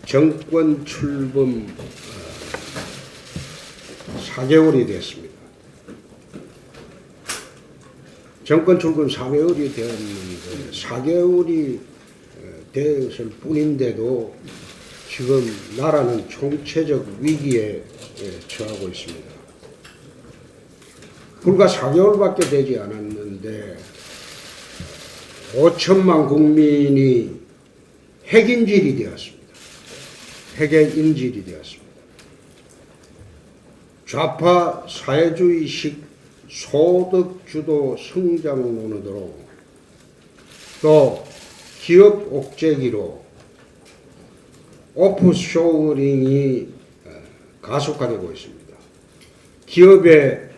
정권 출범 4개월이 됐습니다. 정권 출범 4개월이 되었는데 4개월이 되었을 뿐인데도 지금 나라는 총체적 위기에 처하고 있습니다. 불과 4개월밖에 되지 않았는데 5천만 국민이 핵인질이 되었습니다. 핵의 인질이 되었습니다. 좌파 사회주의식 소득주도 성장론으로 또 기업 옥죄기로 오프쇼어링이 가속화되고 있습니다. 기업의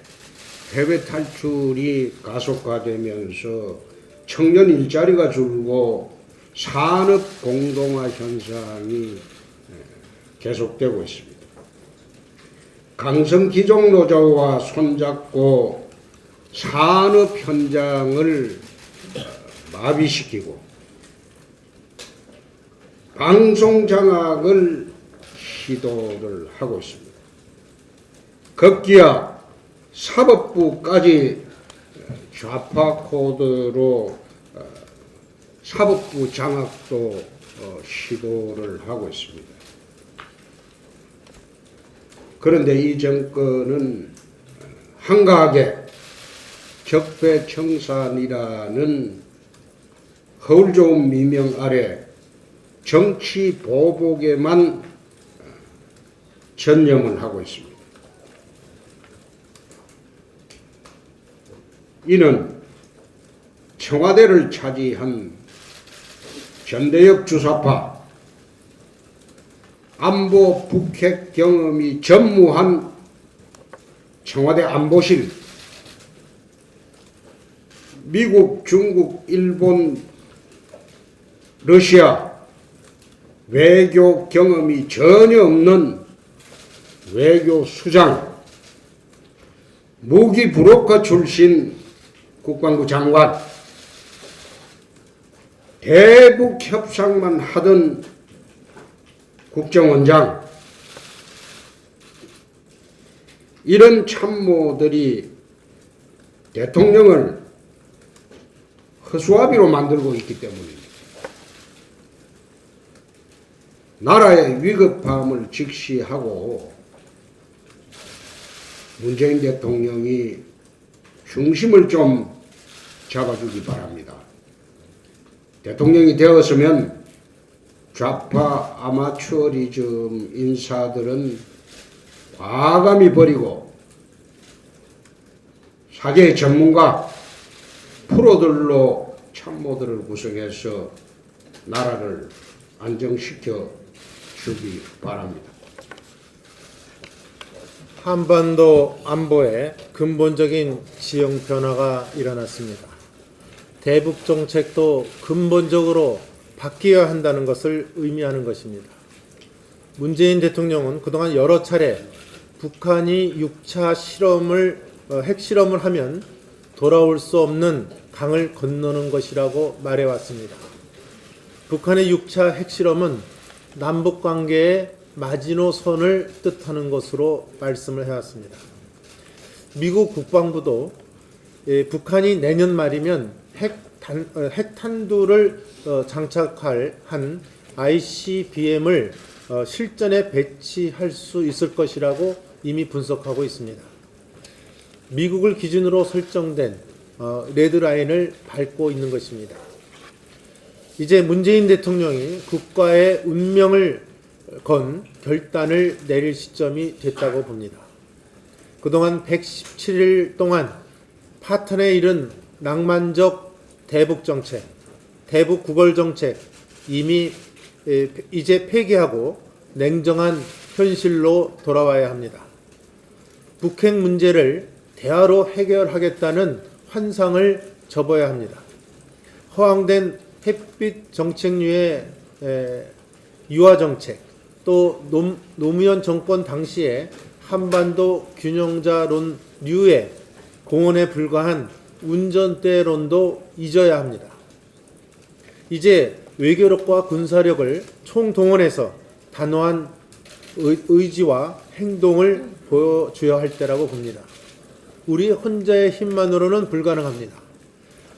해외 탈출이 가속화되면서 청년 일자리가 줄고 산업 공동화 현상이 계속되고 있습니다. 강성 기종 노조와 손잡고 산업 현장을 마비시키고 방송 장악을 시도를 하고 있습니다. 급기야 사법부까지 좌파 코드로 사법부 장악도 시도를 하고 있습니다. 그런데 이 정권은 한가하게 적폐청산이라는 허울 좋은 미명 아래 정치 보복에만 전념을 하고 있습니다. 이는 청와대를 차지한 전대협 주사파, 안보 북핵 경험이 전무한 청와대 안보실, 미국, 중국, 일본, 러시아 외교 경험이 전혀 없는 외교수장, 무기 브로커 출신 국방부 장관, 대북 협상만 하던 국정원장, 이런 참모들이 대통령을 허수아비로 만들고 있기 때문입니다. 나라의 위급함을 직시하고 문재인 대통령이 중심을 좀 잡아주기 바랍니다. 대통령이 되었으면 좌파 아마추어리즘 인사들은 과감히 버리고 사계의 전문가 프로들로 참모들을 구성해서 나라를 안정시켜 주기 바랍니다. 한반도 안보에 근본적인 지형 변화가 일어났습니다. 대북 정책도 근본적으로 바뀌어야 한다는 것을 의미하는 것입니다. 문재인 대통령은 그동안 여러 차례 북한이 6차 핵실험을 하면 돌아올 수 없는 강을 건너는 것이라고 말해왔습니다. 북한의 6차 핵실험은 남북관계의 마지노선을 뜻하는 것으로 말씀을 해왔습니다. 미국 국방부도 북한이 내년 말이면 핵탄두를 장착할 한 ICBM을 실전에 배치할 수 있을 것이라고 이미 분석하고 있습니다. 미국을 기준으로 설정된 레드라인을 밟고 있는 것입니다. 이제 문재인 대통령이 국가의 운명을 건 결단을 내릴 시점이 됐다고 봅니다. 그동안 117일 동안 파탄에 이른 낭만적 대북정책, 대북구걸정책 이미 이제 폐기하고 냉정한 현실로 돌아와야 합니다. 북핵 문제를 대화로 해결하겠다는 환상을 접어야 합니다. 허황된 햇빛 정책류의 유화정책, 또 노무현 정권 당시에 한반도 균형자론류의 공언에 불과한 운전대론도 잊어야 합니다. 이제 외교력과 군사력을 총동원해서 단호한 의지와 행동을 보여줘야 할 때라고 봅니다. 우리 혼자의 힘만으로는 불가능합니다.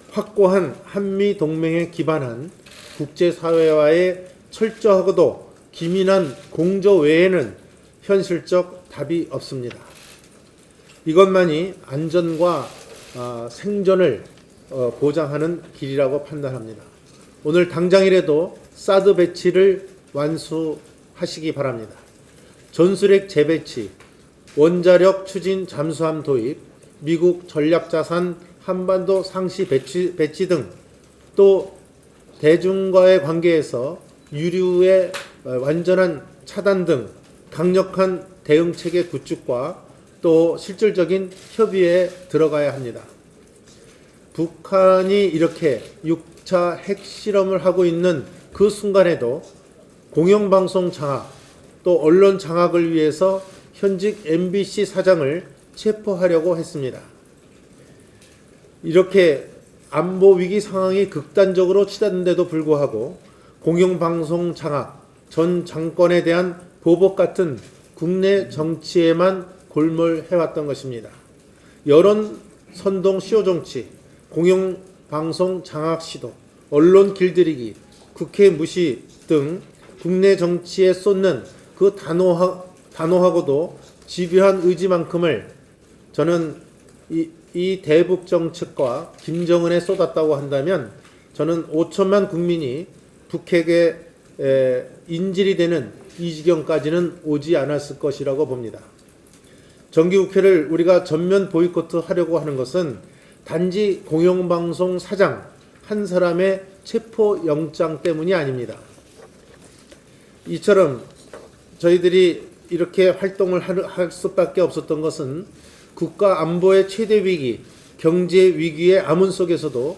확고한 한미 동맹에 기반한 국제사회와의 철저하고도 기민한 공조 외에는 현실적 답이 없습니다. 이것만이 안전과 생존을 보장하는 길이라고 판단합니다. 오늘 당장이라도 사드 배치를 완수하시기 바랍니다. 전술핵 재배치, 원자력 추진 잠수함 도입, 미국 전략자산 한반도 상시 배치 등, 또 대중과의 관계에서 유류의 완전한 차단 등 강력한 대응체계 구축과 또 실질적인 협의에 들어가야 합니다. 북한이 이렇게 6차 핵실험을 하고 있는 그 순간에도 공영방송 장악, 또 언론 장악을 위해서 현직 MBC 사장을 체포하려고 했습니다. 이렇게 안보 위기 상황이 극단적으로 치닫는데도 불구하고 공영방송 장악, 전 정권에 대한 보복 같은 국내 정치에만 골몰해왔던 것입니다. 여론 선동 시효 정치, 공영방송 장악 시도, 언론 길들이기, 국회 무시 등 국내 정치에 쏟는 그 단호하고도 집요한 의지만큼을 저는 이 대북 정책과 김정은에 쏟았다고 한다면 저는 5천만 국민이 북핵에 인질이 되는 이 지경까지는 오지 않았을 것이라고 봅니다. 정기국회를 우리가 전면 보이콧 하려고 하는 것은 단지 공영방송 사장 한 사람의 체포영장 때문이 아닙니다. 이처럼 저희들이 이렇게 활동을 할 수밖에 없었던 것은 국가 안보의 최대 위기, 경제 위기의 암흑 속에서도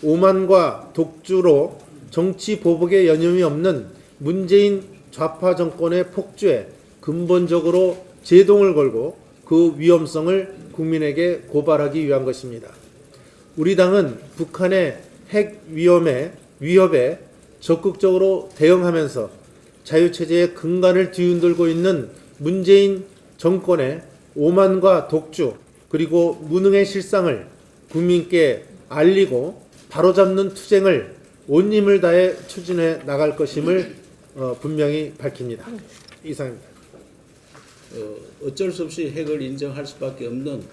오만과 독주로 정치 보복에 여념이 없는 문재인 좌파 정권의 폭주에 근본적으로 제동을 걸고 그 위험성을 국민에게 고발하기 위한 것입니다. 우리 당은 북한의 핵 위협에 적극적으로 대응하면서 자유체제의 근간을 뒤흔들고 있는 문재인 정권의 오만과 독주 그리고 무능의 실상을 국민께 알리고 바로잡는 투쟁을 온 힘을 다해 추진해 나갈 것임을 분명히 밝힙니다. 이상입니다. 어쩔 수 없이 핵을 인정할 수밖에 없는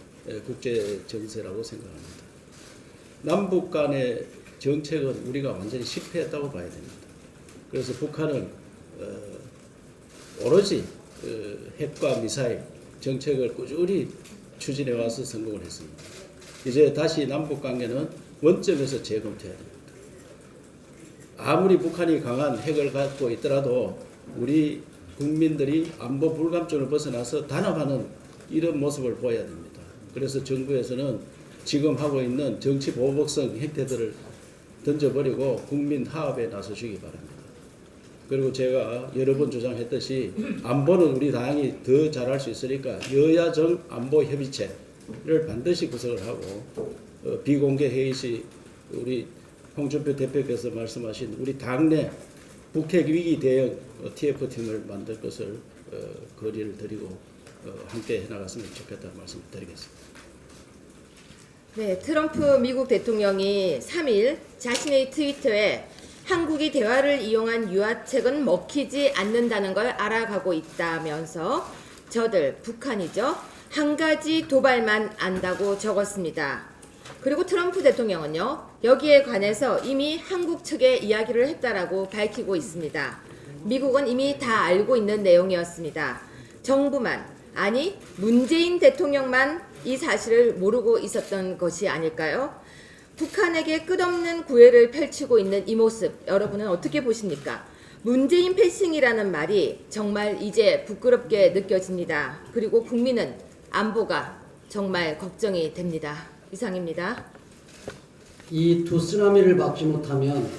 국제 정세라고 생각합니다. 남북 간의 정책은 우리가 완전히 실패했다고 봐야 됩니다. 그래서 북한은 오로지 핵과 미사일 정책을 꾸준히 추진해 와서 성공을 했습니다. 이제 다시 남북 관계는 원점에서 재검토해야 됩니다. 아무리 북한이 강한 핵을 갖고 있더라도 우리 국민들이 안보 불감증을 벗어나서 단합하는 이런 모습을 보여야 됩니다. 그래서 정부에서는 지금 하고 있는 정치 보복성 행태들을 던져버리고 국민 화합에 나서시기 바랍니다. 그리고 제가 여러 번 주장했듯이 안보는 우리 당이 더 잘할 수 있으니까 여야정 안보협의체를 반드시 구성을 하고 비공개 회의 시 우리 홍준표 대표께서 말씀하신 우리 당내 북핵 위기 대응 TF팀을 만들 것을 거리를 드리고 함께 해나갔으면 좋겠다는 말씀을 드리겠습니다. 네, 트럼프 미국 대통령이 3일 자신의 트위터에 한국이 대화를 이용한 유화책은 먹히지 않는다는 걸 알아가고 있다면서 저들 북한이죠. 한 가지 도발만 안다고 적었습니다. 그리고 트럼프 대통령은요. 여기에 관해서 이미 한국 측에 이야기를 했다라고 밝히고 있습니다. 미국은 이미 다 알고 있는 내용이었습니다. 정부만, 아니 문재인 대통령만 이 사실을 모르고 있었던 것이 아닐까요? 북한에게 끝없는 구애를 펼치고 있는 이 모습 여러분은 어떻게 보십니까? 문재인 패싱이라는 말이 정말 이제 부끄럽게 느껴집니다. 그리고 국민은 안보가 정말 걱정이 됩니다. 이상입니다. 이 두 쓰나미를 막지 못하면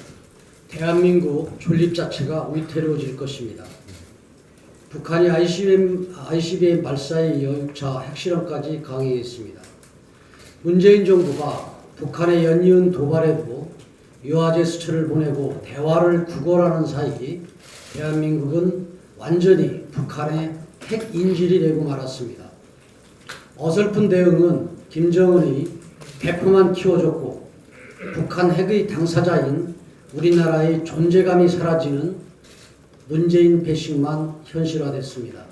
대한민국 존립 자체가 위태로워질 것입니다. 북한이 ICBM 발사에 이어 6차 핵실험까지 강행했습니다. 문재인 정부가 북한의 연이은 도발에도 유화 제스처를 보내고 대화를 구걸하는 사이 대한민국은 완전히 북한의 핵 인질이 되고 말았습니다. 어설픈 대응은 김정은이 배포만 키워줬고 북한 핵의 당사자인 우리나라의 존재감이 사라지는 문재인 배식만 현실화됐습니다.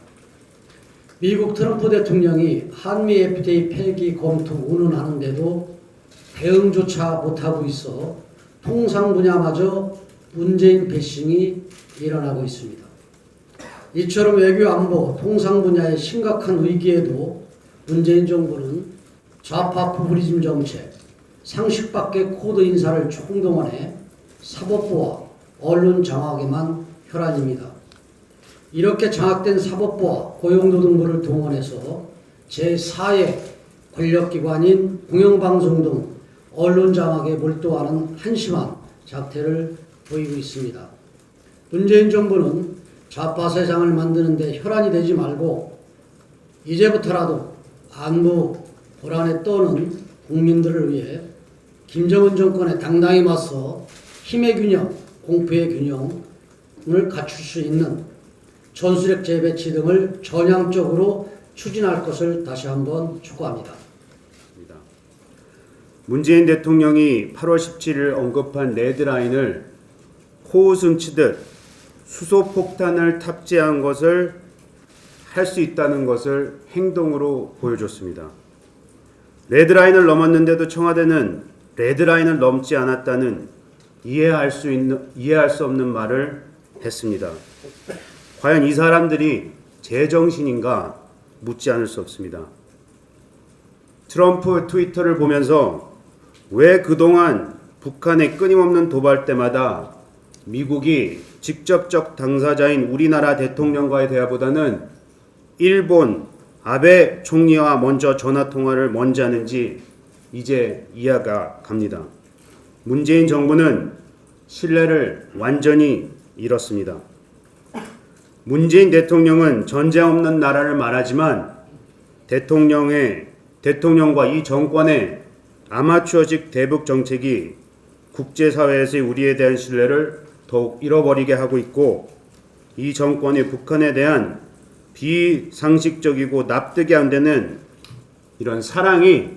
미국 트럼프 대통령이 한미 FTA 폐기 검토 운운하는데도 대응조차 못하고 있어 통상 분야마저 문재인 배싱이 일어나고 있습니다. 이처럼 외교 안보 통상 분야의 심각한 위기에도 문재인 정부는 좌파 포퓰리즘 정책, 상식 밖의 코드 인사를 총동원해 사법부와 언론 장악에만 혈안입니다. 이렇게 장악된 사법부와 고용노동부를 동원해서 제4의 권력기관인 공영방송 등 언론 장악에 몰두하는 한심한 작태를 보이고 있습니다. 문재인 정부는 좌파 세상을 만드는 데 혈안이 되지 말고 이제부터라도 안보 불안에 떠는 국민들을 위해 김정은 정권에 당당히 맞서 힘의 균형, 공포의 균형을 갖출 수 있는 전술핵 재배치 등을 전향적으로 추진할 것을 다시 한번 촉구합니다. 문재인 대통령이 8월 17일 언급한 레드라인을 코웃음 치듯 수소폭탄을 탑재한 것을 할 수 있다는 것을 행동으로 보여줬습니다. 레드라인을 넘었는데도 청와대는 레드라인을 넘지 않았다는 이해할 수 없는 말을 했습니다. 과연 이 사람들이 제정신인가 묻지 않을 수 없습니다. 트럼프 트위터를 보면서 왜 그동안 북한의 끊임없는 도발 때마다 미국이 직접적 당사자인 우리나라 대통령과의 대화보다는 일본 아베 총리와 먼저 전화통화를 먼저 하는지 이제 이해가 갑니다. 문재인 정부는 신뢰를 완전히 잃었습니다. 문재인 대통령은 전쟁 없는 나라를 말하지만 대통령과 이 정권의 아마추어식 대북 정책이 국제사회에서의 우리에 대한 신뢰를 더욱 잃어버리게 하고 있고 이 정권이 북한에 대한 비상식적이고 납득이 안 되는 이런 사랑이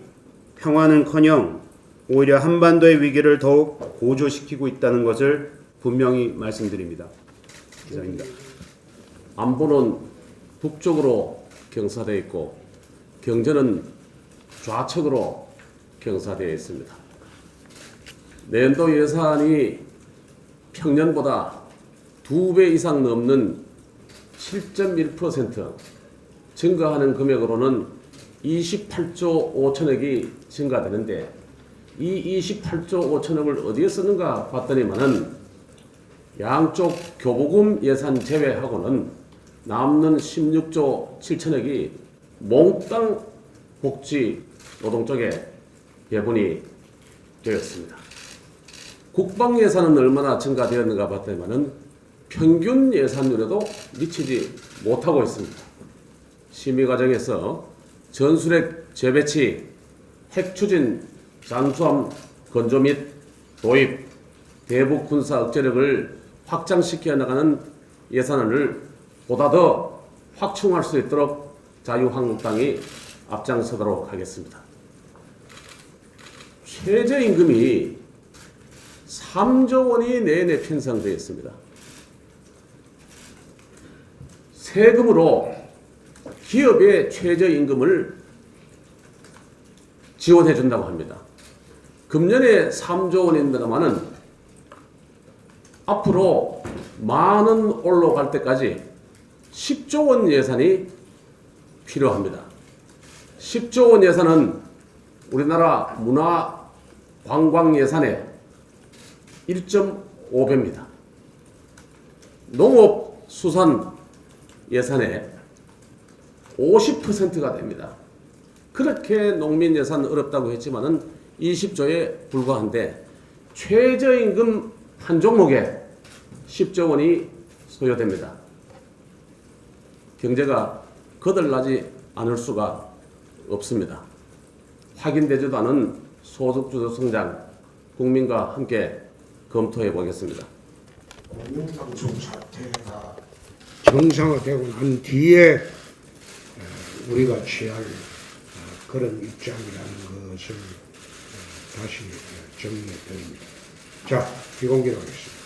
평화는커녕 오히려 한반도의 위기를 더욱 고조시키고 있다는 것을 분명히 말씀드립니다. 이상입니다. 안보는 북쪽으로 경사되어 있고 경제는 좌측으로 경사되어 있습니다. 내년도 예산이 평년보다 2배 이상 넘는 7.1% 증가하는 금액으로는 28조 5천억이 증가되는데 이 28조 5천억을 어디에 쓰는가 봤더니만은 양쪽 교부금 예산 제외하고는 남는 16조 7천억이 몽땅 복지 노동 쪽에 배분이 되었습니다. 국방 예산은 얼마나 증가되었는가 봤더니만은 평균 예산율에도 미치지 못하고 있습니다. 심의 과정에서 전술핵 재배치, 핵 추진, 잠수함 건조 및 도입, 대북 군사 억제력을 확장시켜 나가는 예산안을 보다 더 확충할 수 있도록 자유한국당이 앞장서도록 하겠습니다. 최저임금이 3조 원이 내내 편성되어 있습니다. 세금으로 기업의 최저임금을 지원해 준다고 합니다. 금년에 3조 원입니다만은 앞으로 만원 올라갈 때까지 10조 원 예산이 필요합니다. 10조 원 예산은 우리나라 문화 관광 예산의 1.5배입니다. 농업 수산 예산의 50%가 됩니다. 그렇게 농민 예산 어렵다고 했지만은 20조에 불과한데 최저임금 한 종목에 10조 원이 소요됩니다. 경제가 거들나지 않을 수가 없습니다. 확인되지도 않은 소득주도 성장, 국민과 함께 검토해 보겠습니다. 공영방송 사태가 정상화되고 난 뒤에 우리가 취할 그런 입장이라는 것을 다시 정리해 드립니다. 자, 비공개로 하겠습니다.